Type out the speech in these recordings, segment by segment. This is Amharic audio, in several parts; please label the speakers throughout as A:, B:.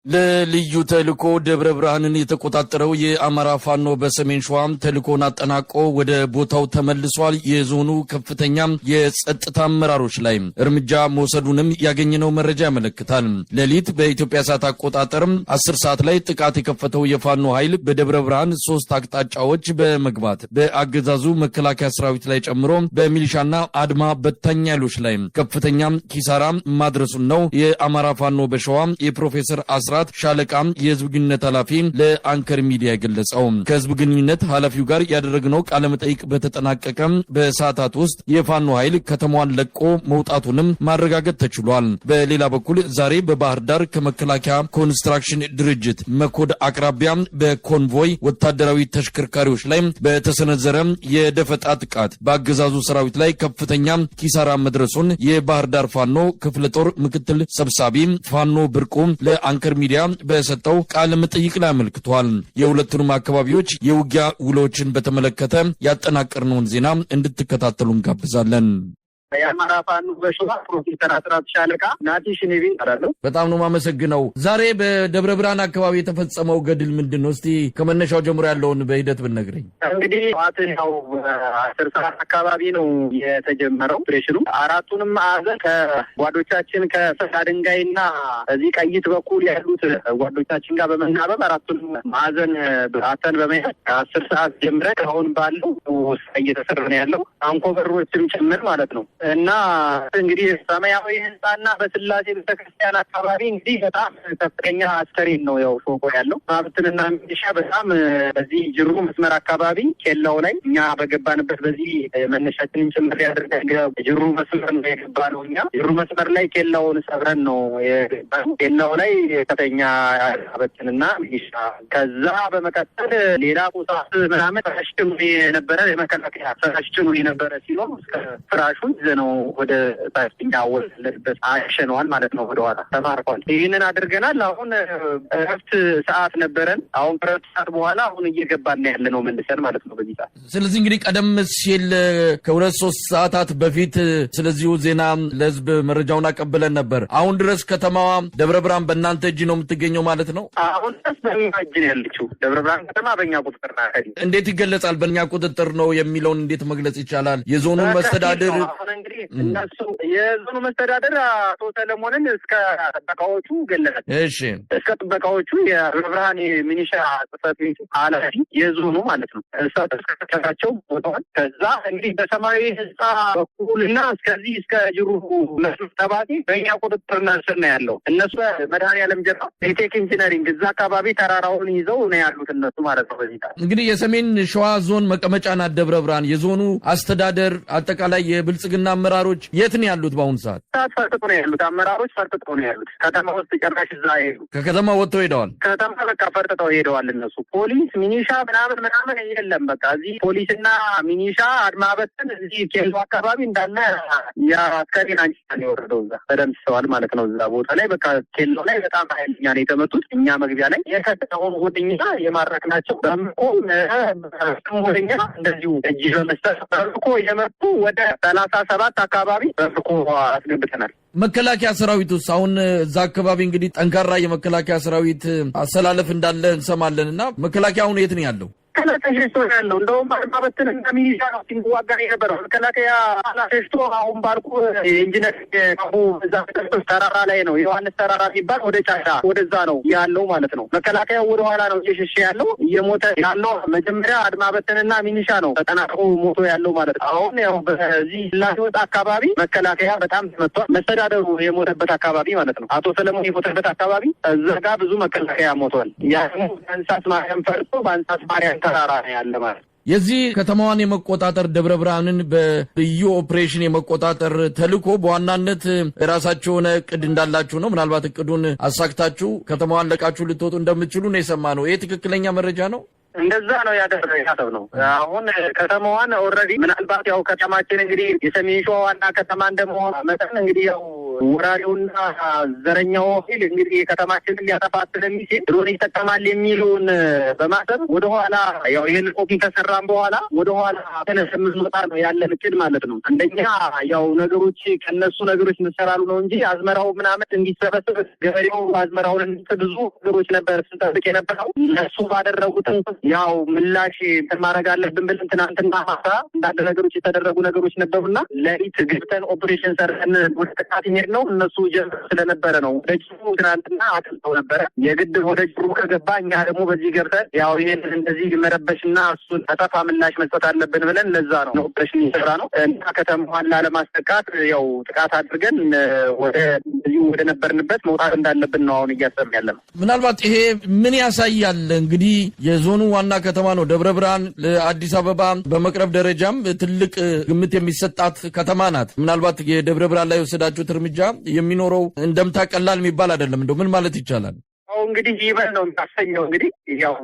A: ለልዩ ተልኮ ደብረ ብርሃንን የተቆጣጠረው የአማራ ፋኖ በሰሜን ሸዋ ተልኮን አጠናቆ ወደ ቦታው ተመልሷል። የዞኑ ከፍተኛ የጸጥታ አመራሮች ላይ እርምጃ መውሰዱንም ያገኘነው መረጃ ያመለክታል። ሌሊት በኢትዮጵያ ሰዓት አቆጣጠር 10 ሰዓት ላይ ጥቃት የከፈተው የፋኖ ኃይል በደብረ ብርሃን 3 አቅጣጫዎች በመግባት በአገዛዙ መከላከያ ሰራዊት ላይ ጨምሮ በሚሊሻና አድማ በታኝ ኃይሎች ላይ ከፍተኛ ኪሳራ ማድረሱን ነው የአማራ ፋኖ በሸዋ የፕሮፌሰር ሻለቃ የህዝብ ግንኙነት ኃላፊ ለአንከር ሚዲያ ገለጸው። ከህዝብ ግንኙነት ኃላፊው ጋር ያደረግነው ቃለ መጠይቅ በተጠናቀቀ በሰዓታት ውስጥ የፋኖ ኃይል ከተማዋን ለቆ መውጣቱንም ማረጋገጥ ተችሏል። በሌላ በኩል ዛሬ በባህር ዳር ከመከላከያ ኮንስትራክሽን ድርጅት መኮድ አቅራቢያ በኮንቮይ ወታደራዊ ተሽከርካሪዎች ላይ በተሰነዘረ የደፈጣ ጥቃት በአገዛዙ ሰራዊት ላይ ከፍተኛ ኪሳራ መድረሱን የባህር ዳር ፋኖ ክፍለ ጦር ምክትል ሰብሳቢ ፋኖ ብርቁ ለአንከር ሚዲያ በሰጠው ቃለ መጠይቅ ላይ አመልክቷል። የሁለቱንም አካባቢዎች የውጊያ ውሎችን በተመለከተ ያጠናቀርነውን ዜና እንድትከታተሉ እንጋብዛለን።
B: የአማራ ፋኖ በሸዋ ፕሮፌሰር አስራት ሻለቃ ናቲ ሽኔቢ አላለው።
A: በጣም ነው ማመሰግነው። ዛሬ በደብረ ብርሃን አካባቢ የተፈጸመው ገድል ምንድነው? እስቲ ከመነሻው ጀምሮ ያለውን በሂደት ብነግረኝ።
B: እንግዲህ ያው 10 ሰዓት አካባቢ ነው የተጀመረው ኦፕሬሽኑ። አራቱንም ማዕዘን ከጓዶቻችን ከሰላ ድንጋይና እዚህ ቀይት በኩል ያሉት ጓዶቻችን ጋር በመናበብ አራቱንም ማዕዘን አተን በመያዝ 10 ሰዓት ጀምረን አሁን ባለው እየተሰራ ነው ያለው አንኮበሮችም ጭምር ማለት ነው። እና እንግዲህ ሰማያዊ ህንጻና በስላሴ ቤተክርስቲያን አካባቢ እንግዲህ በጣም ከፍተኛ አስከሬን ነው ያው ሾቆ ያለው ማብትንና ሚሊሻ በጣም በዚህ ጅሩ መስመር አካባቢ ኬላው ላይ እኛ በገባንበት በዚህ መነሻችንን ጭምር ያደርገን ጅሩ መስመር ነው የገባነው። እኛ ጅሩ መስመር ላይ ኬላውን ሰብረን ነው የገባነው። ኬላው ላይ ከፍተኛ አበትንና ሚሊሻ ከዛ በመቀጠል ሌላ ቁሳት ምናምን ተሽክሙ የነበረ የመከላከያ ተሽክሙ የነበረ ሲሆን እስከ ፍራሹን ነው ወደ ታችኛ ወለበት አሸነዋል ማለት ነው። ወደኋላ ተማርኳል። ይህንን አድርገናል። አሁን እረፍት ሰዓት ነበረን። አሁን እረፍት ሰዓት በኋላ አሁን እየገባን ያለ ነው መልሰን ማለት ነው በዚህ ሰዓት።
A: ስለዚህ እንግዲህ ቀደም ሲል ከ2-3 ሰዓታት በፊት ስለዚሁ ዜና ለህዝብ መረጃውን አቀብለን ነበር። አሁን ድረስ ከተማዋ ደብረ ብርሃን በእናንተ እጅ ነው የምትገኘው ማለት ነው?
B: አሁን ድረስ በእኛ እጅ ነው ያለችው። ደብረ ብርሃን ከተማ በእኛ ቁጥጥር ናት።
A: እንዴት ይገለጻል? በእኛ ቁጥጥር ነው የሚለውን እንዴት መግለጽ ይቻላል? የዞኑን መስተዳድር
B: እንግዲህ እነሱ የዞኑ መስተዳደር አቶ ሰለሞንን እስከ ጥበቃዎቹ ገለጸ።
A: እሺ
B: እስከ ጥበቃዎቹ የደብረ ብርሃን ሚኒሻ ጽሕፈት ቤት ኃላፊ የዞኑ ማለት ነው ተስከተካቸው ቦታውን። ከዛ እንግዲህ በሰማያዊ ህንጻ በኩልና እስከዚህ እስከ ጅሩ መስሉ ተባቲ በእኛ ቁጥጥር ስር ነው ያለው። እነሱ መድኃኔዓለም ጀራ ቴክ ኢንጂነሪንግ እዛ አካባቢ ተራራውን ይዘው ነው ያሉት እነሱ ማለት ነው። በዚህ ታዲያ
A: እንግዲህ የሰሜን ሸዋ ዞን መቀመጫ ናት ደብረ ብርሃን። የዞኑ አስተዳደር አጠቃላይ የብልጽግና አመራሮች የት ነው ያሉት? በአሁኑ ሰዓት
B: ፈርጥጦ ነው ያሉት። አመራሮች ፈርጥጠው ነው ያሉት። ከተማ ውስጥ ጨራሽ እዛ ሄዱ።
A: ከከተማ ወጥተው ሄደዋል።
B: ከተማ በቃ ፈርጥጠው ሄደዋል። እነሱ ፖሊስ ሚኒሻ ምናምን የለም። በቃ እዚህ ፖሊስና ሚኒሻ አድማ በትን እዚህ ኬሎ አካባቢ እንዳለ የአስከሬን አንጭታ ነው የወረደው። እዛ ተደምስሰዋል ማለት ነው። እዛ ቦታ ላይ በቃ ኬሎ ላይ በጣም ኃይለኛ ነው የተመቱት። እኛ መግቢያ ላይ የከተማውን ወደኛ የማረክናቸው በምቆ ወደኛ እንደዚሁ እጅ በመስጠት በምቆ የመጡ ወደ 37 አካባቢ በምቆ አስገብተናል።
A: መከላከያ ሰራዊት ውስጥ አሁን እዛ አካባቢ እንግዲህ ጠንካራ የመከላከያ ሰራዊት አሰላለፍ እንዳለ እንሰማለን እና መከላከያ አሁን የት ነው ያለው?
B: ተሸሽቶ ያለው እንደውም አድማ በትን እና ሚሊሻ ነው ሲዋጋ የነበረው። መከላከያ ሸሽቶ አሁን ባልኩ ኢንጂነር እዛ ተራራ ላይ ነው ዮሐንስ ተራራ ሲባል ወደ ጫሻ ወደዛ ነው ያለው ማለት ነው። መከላከያ ወደኋላ ነው እየሸሸ ያለው እየሞተ ያለው። መጀመሪያ አድማ በትንና ሚሊሻ ነው ተጠናቅቆ ሞቶ ያለው ማለት ነው። አሁን ያው በዚህ ላሲወጣ አካባቢ መከላከያ በጣም ተመቷል። መስተዳደሩ የሞተበት አካባቢ ማለት ነው። አቶ ሰለሞን የሞተበት አካባቢ እዛ ጋር ብዙ መከላከያ ሞቷል። ያ ደግሞ በአንሳስ ማርያም ፈርሶ በአንሳስ ማርያም ተራራ ነው ያለ ማለት ነው።
A: የዚህ ከተማዋን የመቆጣጠር ደብረ ብርሃንን በልዩ ኦፕሬሽን የመቆጣጠር ተልእኮ በዋናነት የራሳችሁ የሆነ እቅድ እንዳላችሁ ነው። ምናልባት እቅዱን አሳክታችሁ ከተማዋን ለቃችሁ ልትወጡ እንደምትችሉ ነው የሰማነው። ይሄ ትክክለኛ መረጃ ነው?
B: እንደዛ ነው ያደረገው ነው። አሁን ከተማዋን ኦልሬዲ ምናልባት ያው ከተማችን እንግዲህ የሰሜን ሸዋ ዋና ከተማ እንደመሆኑ መጠን እንግዲህ ያው ወራሪውና ዘረኛው ኃይል እንግዲህ ከተማችንን ሊያጠፋ ስለሚችል ድሮን ይጠቀማል የሚሉን በማሰብ ወደኋላ ያው ይህን ኮፒ ከሰራም በኋላ ወደኋላ ተነስተን እንወጣ ነው ያለን እቅድ ማለት ነው። አንደኛ ያው ነገሮች ከነሱ ነገሮች መሰራሉ ነው እንጂ አዝመራው ምናምን እንዲሰበሰብ ገበሬው አዝመራውን ብዙ ነገሮች ነበር ስንጠብቅ የነበረው። እነሱ ባደረጉት ያው ምላሽ ማድረግ አለብን ብለን ትናንትና ማታ እንዳንድ ነገሮች የተደረጉ ነገሮች ነበሩና ለሊት ገብተን ኦፕሬሽን ሰርተን ወደ ጥቃት ሄድ ነው። እነሱ ጀምር ስለነበረ ነው ወደ ጅሩ ትናንትና አጥልተው ነበረ። የግድ ወደ ጅሩ ከገባ እኛ ደግሞ በዚህ ገብተን ያው ይሄን እንደዚህ መረበሽና እሱን ተጠፋ ምላሽ መስጠት አለብን ብለን ለዛ ነው ኦፕሬሽን ይሰራ ነው እና ከተማዋን ላለማስጠቃት ያው ጥቃት አድርገን ወደ ነበርንበት መውጣት እንዳለብን ነው አሁን እያሰብን ያለነው።
A: ምናልባት ይሄ ምን ያሳያል? እንግዲህ የዞኑ ዋና ከተማ ነው ደብረ ብርሃን፣ ለአዲስ አበባ በመቅረብ ደረጃም ትልቅ ግምት የሚሰጣት ከተማ ናት። ምናልባት የደብረ ብርሃን ላይ የወሰዳችሁት እርምጃ የሚኖረው እንደምታ ቀላል የሚባል አይደለም። እንደው ምን ማለት ይቻላል?
B: እንግዲህ ይበል ነው የሚያሰኘው። እንግዲህ ያው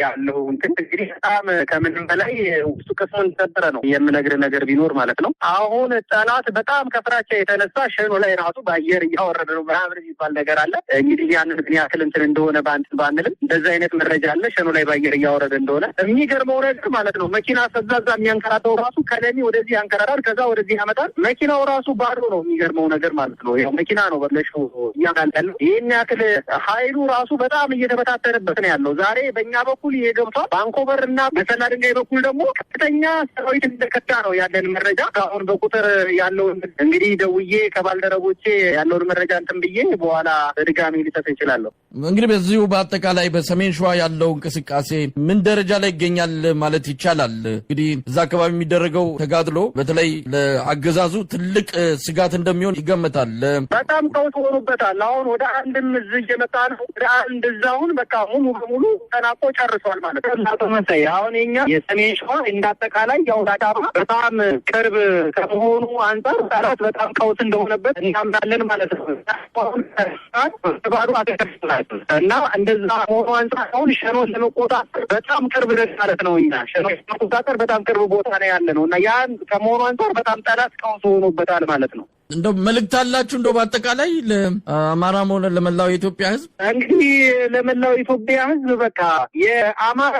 B: ያለው እንግዲህ በጣም ከምንም በላይ ውስጡ ቅስሙን ተሰበረ ነው የምነግርህ ነገር ቢኖር ማለት ነው። አሁን ጠላት በጣም ከፍራቻ የተነሳ ሸኖ ላይ ራሱ በአየር እያወረደ ነው ምናምን የሚባል ነገር አለ። እንግዲህ ያንን ግን ያክል እንትን እንደሆነ ባንልም እንደዚህ አይነት መረጃ አለ። ሸኖ ላይ በአየር እያወረደ እንደሆነ የሚገርመው ነገር ማለት ነው መኪና ሰዛዛ የሚያንከራተው ራሱ ከለሚ ወደዚህ ያንከራታል፣ ከዛ ወደዚህ ያመጣል። መኪናው ራሱ ባዶ ነው። የሚገርመው ነገር ማለት ነው ያው መኪና ነው በለሹ እያጋለ ይህን ያክል ኃይሉ ራሱ በጣም እየተበታተነበት ነው ያለው። ዛሬ በእኛ በኩል ይሄ ገብቷል። ባንኮበር እና በሰላ ድንጋይ በኩል ደግሞ ከፍተኛ ሰራዊት እንደከዳ ነው ያለን መረጃ። አሁን በቁጥር ያለውን እንግዲህ ደውዬ ከባልደረቦቼ ያለውን መረጃ እንትን ብዬ በኋላ በድጋሚ ሊሰጥ ይችላለሁ።
A: እንግዲህ በዚሁ በአጠቃላይ በሰሜን ሸዋ ያለው እንቅስቃሴ ምን ደረጃ ላይ ይገኛል ማለት ይቻላል? እንግዲህ እዛ አካባቢ የሚደረገው ተጋድሎ በተለይ ለአገዛዙ ትልቅ ስጋት እንደሚሆን ይገመታል።
B: በጣም ቀውስ ሆኖበታል። አሁን ወደ አንድም እዚህ እየመጣ ነው። እንደዛውን በቃ ሙሉ በሙሉ ተናቆ ጨርሷል ማለት ነው። መሳይ አሁን የኛ የሰሜን ሸዋ እንዳጠቃላይ ያው ዳዳባ በጣም ቅርብ ከመሆኑ አንጻር ጠላት በጣም ቀውስ እንደሆነበት እናምናለን ማለት ነው። ባዶ አተከፍቷል እና እንደዛ መሆኑ አንጻር አሁን ሸኖን ለመቆጣጠር በጣም ቅርብ ደስ ማለት ነው። እኛ ሸኖን ለመቆጣጠር በጣም ቅርብ ቦታ ላይ ያለ ነው እና ያን ከመሆኑ አንጻር በጣም ጠላት ቀውስ ሆኖበታል ማለት ነው።
A: እንደው መልእክት አላችሁ እንደው በአጠቃላይ ለአማራም ሆነ ለመላው የኢትዮጵያ ሕዝብ?
B: እንግዲህ ለመላው የኢትዮጵያ ሕዝብ በቃ የአማራ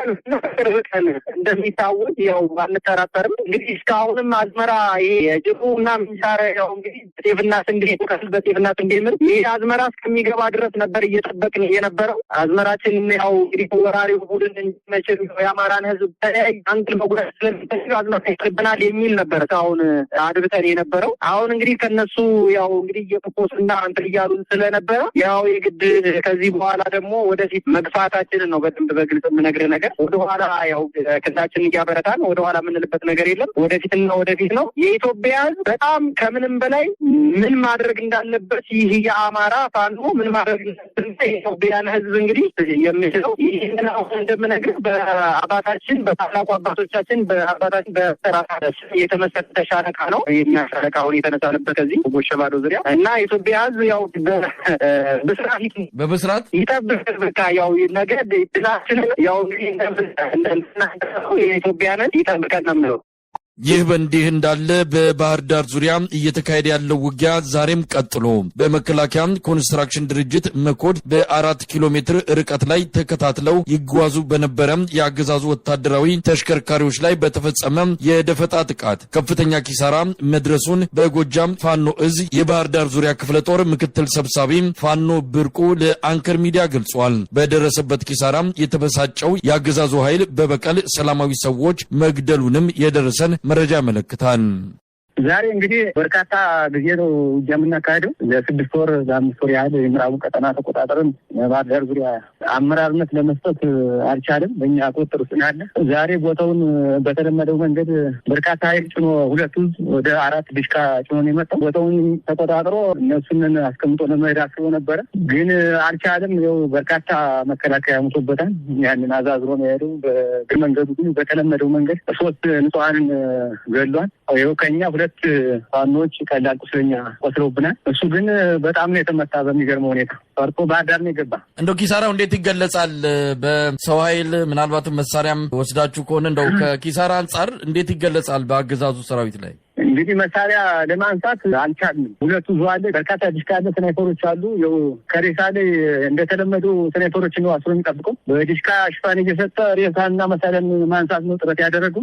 B: ቅርብ ቀን እንደሚታወቅ ያው አንጠራጠርም። እንግዲህ እስካሁንም አዝመራ ይሄ የጅሩ እና ምንሳረ ያው እንግዲህ ጤፍና ስንዴ ከስል በጤፍና ስንዴ ምን ይሄ አዝመራ እስከሚገባ ድረስ ነበር እየጠበቅን የነበረው። አዝመራችን ያው እንግዲህ ወራሪው ቡድን እንዲመችል የአማራን ሕዝብ ተለያይ አንግል መጉዳት ስለሚፈልግ አዝመራ ይቀርብናል የሚል ነበር እስካሁን አድብተን የነበረው። አሁን እንግዲህ እነሱ ያው እንግዲህ እየተቆስና እንትን እያሉን ስለነበረ ያው የግድ ከዚህ በኋላ ደግሞ ወደፊት መግፋታችንን ነው በደንብ በግልጽ የምነግርህ ነገር። ወደኋላ ያው ክሳችንን እያበረታን ወደኋላ የምንልበት ነገር የለም። ወደፊትና ወደፊት ነው። የኢትዮጵያ ሕዝብ በጣም ከምንም በላይ ምን ማድረግ እንዳለበት ይህ የአማራ ፋኖ ምን ማድረግ እንዳለበት የኢትዮጵያን ሕዝብ እንግዲህ የሚችለው ይህን አሁን እንደምነግርህ በአባታችን በታላቁ አባቶቻችን በአባታችን በሰራስ የተመሰረተ ሻለቃ ነው። የሚያሻለቃ አሁን የተነሳንበት ከዚህ ጎሸባዶ ዙሪያ እና ኢትዮጵያ ሕዝብ ያው በብስራት ይጠብቅ። በቃ ያው ነገ ድላችን ያው እንግዲህ የኢትዮጵያንን ይጠብቀን ነው የምለው።
A: ይህ በእንዲህ እንዳለ በባህር ዳር ዙሪያ እየተካሄደ ያለው ውጊያ ዛሬም ቀጥሎ በመከላከያ ኮንስትራክሽን ድርጅት መኮድ በ4 ኪሎ ሜትር ርቀት ላይ ተከታትለው ይጓዙ በነበረ የአገዛዙ ወታደራዊ ተሽከርካሪዎች ላይ በተፈጸመ የደፈጣ ጥቃት ከፍተኛ ኪሳራ መድረሱን በጎጃም ፋኖ እዝ የባህር ዳር ዙሪያ ክፍለ ጦር ምክትል ሰብሳቢ ፋኖ ብርቁ ለአንከር ሚዲያ ገልጿል። በደረሰበት ኪሳራ የተበሳጨው የአገዛዙ ኃይል በበቀል ሰላማዊ ሰዎች መግደሉንም የደረሰን መረጃ ያመለክታል።
B: ዛሬ እንግዲህ በርካታ ጊዜ ነው የምናካሄደው። ለ6 ወር ለ5 ወር ያህል የምዕራቡ ቀጠና ተቆጣጠርን ባህር ዳር ዙሪያ አመራርነት ለመስጠት አልቻለም። በእኛ ቁጥጥር ውስጥ ያለ ዛሬ ቦታውን በተለመደው መንገድ በርካታ ኃይል ጭኖ ሁለቱ ወደ 4 ድሽቃ ጭኖ ነው የመጣው። ቦታውን ተቆጣጥሮ እነሱን አስቀምጦ ለመሄድ አስቦ ነበረ፣ ግን አልቻለም። ያው በርካታ መከላከያ ሙቶበታል። ያንን አዛዝሮ ነው የሄደው። በግል መንገዱ ግን በተለመደው መንገድ 3 ንጹሃንን ገድሏል። ይኸው ከኛ 2 ፋኖች ቀላል ቁስለኛ ቆስለውብናል። እሱ ግን በጣም ነው የተመታ በሚገርመው ሁኔታ። ፈርቶ ባህር ዳር ነው የገባ።
A: እንደው ኪሳራው እንዴት ይገለጻል? በሰው ኃይል ምናልባትም መሳሪያም ወስዳችሁ ከሆነ እንደው ከኪሳራ አንጻር እንዴት ይገለጻል በአገዛዙ ሰራዊት ላይ?
B: እንግዲህ መሳሪያ ለማንሳት አልቻልንም። ሁለቱ ዙዋለ በርካታ ዲሽቃ ያለ ስናይፐሮች አሉ። ያው ከሬሳ ላይ እንደተለመዱ ስናይፐሮች ነው አስሮ የሚጠብቀው። በዲሽቃ ሽፋን እየሰጠ ሬሳና መሳሪያን ማንሳት ነው ጥረት ያደረጉ።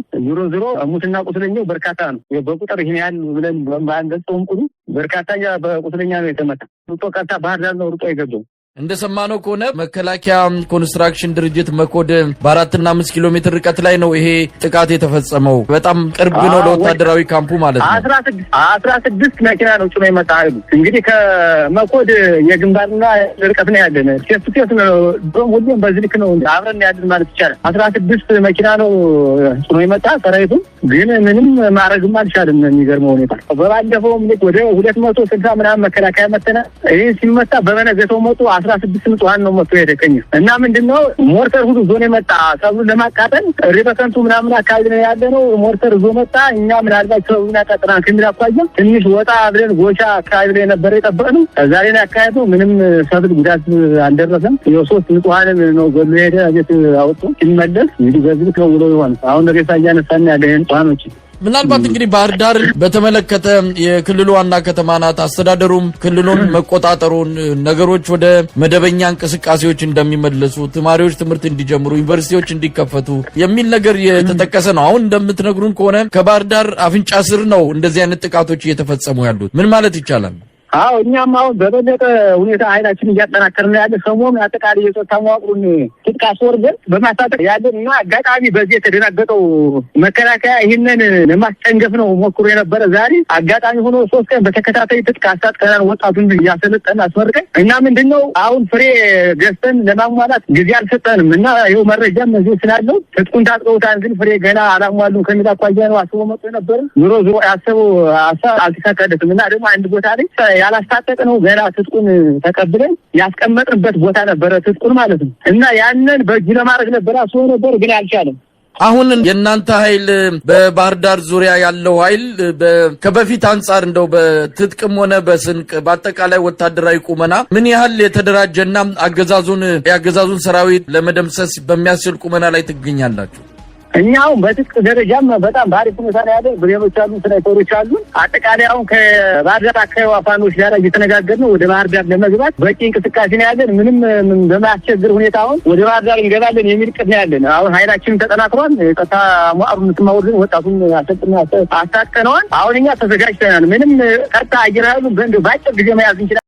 B: ዞሮ ሙትና ቁስለኛው በርካታ ነው። በቁጥር ይሄን ያህል ብለን ባንገልጸውም ቁሉ በርካታ በቁስለኛ ነው የተመታ። ሩጦ ቀጥታ ባህር ዳር ነው ሩጦ የገባው።
A: እንደሰማነው ከሆነ መከላከያ ኮንስትራክሽን ድርጅት መኮድ በ4 እና 5 ኪሎ ሜትር ርቀት ላይ ነው ይሄ ጥቃት የተፈጸመው። በጣም ቅርብ ነው ለወታደራዊ ካምፑ ማለት ነው።
B: 16 መኪና ነው ጭኖ የመጣ ኃይሉ። እንግዲህ ከመኮድ የግንባርና ርቀት ነው ያለን። ሴት ነው ሁሉም በዚህ ልክ ነው አብረን ያለን ማለት ይቻላል። 16 መኪና ነው ጭኖ የመጣ ሰራዊቱ፣ ግን ምንም ማድረግም አልቻለም። የሚገርመው ሁኔታ በባለፈውም ልክ ወደ 260 ምናምን መከላከያ መተና ይሄ ሲመጣ በበነገተው መጡ 16 ንጹሃን ነው መጥቶ የደቀኝ እና ምንድነው ሞርተር ሁሉ ዞን የመጣ ሰብሉን ለማቃጠል ሪበከንቱ ምናምን አካባቢ ነው ያለ ነው። ሞርተር ዞ መጣ። እኛ ምናልባት ሰብሉን ያቃጥራን ከሚል አኳያ ትንሽ ወጣ ብለን ጎሻ አካባቢ ላይ ነበር የጠበቅነው። ዛሬ ላይ አካባቢ ምንም ሰብል ጉዳት አልደረሰም። የሶስት ንጹሃንን ነው ገሎ ሄደ ቤት አውጥቶ ሲመለስ እንግዲህ በዚህ ነው ብሎ ይሆን አሁን ሬሳ እያነሳን ያለ ንጹሃኖች።
A: ምናልባት እንግዲህ ባህር ዳር በተመለከተ የክልሉ ዋና ከተማ ናት። አስተዳደሩም ክልሉን መቆጣጠሩን ነገሮች ወደ መደበኛ እንቅስቃሴዎች እንደሚመለሱ፣ ተማሪዎች ትምህርት እንዲጀምሩ፣ ዩኒቨርሲቲዎች እንዲከፈቱ የሚል ነገር የተጠቀሰ ነው። አሁን እንደምትነግሩን ከሆነ ከባህር ዳር አፍንጫ ስር ነው እንደዚህ አይነት ጥቃቶች እየተፈጸሙ ያሉት። ምን ማለት ይቻላል?
B: አዎ እኛም አሁን በበለጠ ሁኔታ ኃይላችን እያጠናከርን ያለ ሰሞኑን አጠቃላይ የጸጥታ መዋቅሩን ትጥቅ አስወርደን በማስታጠቅ ያለን እና አጋጣሚ በዚህ የተደናገጠው መከላከያ ይህንን ለማስጨንገፍ ነው ሞክሮ የነበረ። ዛሬ አጋጣሚ ሆኖ 3 ቀን በተከታታይ ትጥቅ አስታጥቀናል። ወጣቱን እያሰለጠን አስመርቀን እና ምንድነው አሁን ፍሬ ገዝተን ለማሟላት ጊዜ አልሰጠንም እና ይኸው መረጃም እዚህ ስላለው ትጥቁን ታጥቀውታል፣ ግን ፍሬ ገና አላሟሉም ከሚል አኳያ ነው አስቦ መጥቶ የነበረ። ዞሮ ያሰበው ሀሳብ አልተሳካለትም እና ደግሞ አንድ ቦታ ላይ ያላስታጠቅ ነው ገና ትጥቁን ተቀብለን ያስቀመጥንበት ቦታ ነበረ ትጥቁን ማለት ነው እና ያንን በእጅ ለማድረግ ነበር አስቦ ነበር፣ ግን አልቻለም።
A: አሁን የእናንተ ኃይል በባህር ዳር ዙሪያ ያለው ኃይል ከበፊት አንጻር እንደው በትጥቅም ሆነ በስንቅ በአጠቃላይ ወታደራዊ ቁመና ምን ያህል የተደራጀና የአገዛዙን ሰራዊት ለመደምሰስ በሚያስችል ቁመና ላይ ትገኛላችሁ?
B: እኛው በትጥቅ ደረጃም በጣም ባሪፍ ሁኔታ ላይ ያለ ብሬኖች አሉ፣ ስናይፐሮች አሉ። አጠቃላይ አሁን ከባህር ዳር አካባቢ አፋኖች ጋር እየተነጋገርን ነው ወደ ባህር ዳር ለመግባት በቂ እንቅስቃሴ ነው ያለን። ምንም በማያስቸግር ሁኔታ አሁን ወደ ባህር ዳር እንገባለን የሚል ቅድ ነው ያለን። አሁን ኃይላችንን ተጠናክሯል። ቀጥታ ሟሩን ስማውልን ወጣቱን አሰልጥነን አስታጥቀነዋል። አሁን እኛ ተዘጋጅተናል። ምንም ቀጥታ አየር ኃይሉን በአጭር ጊዜ መያዝ እንችላለን።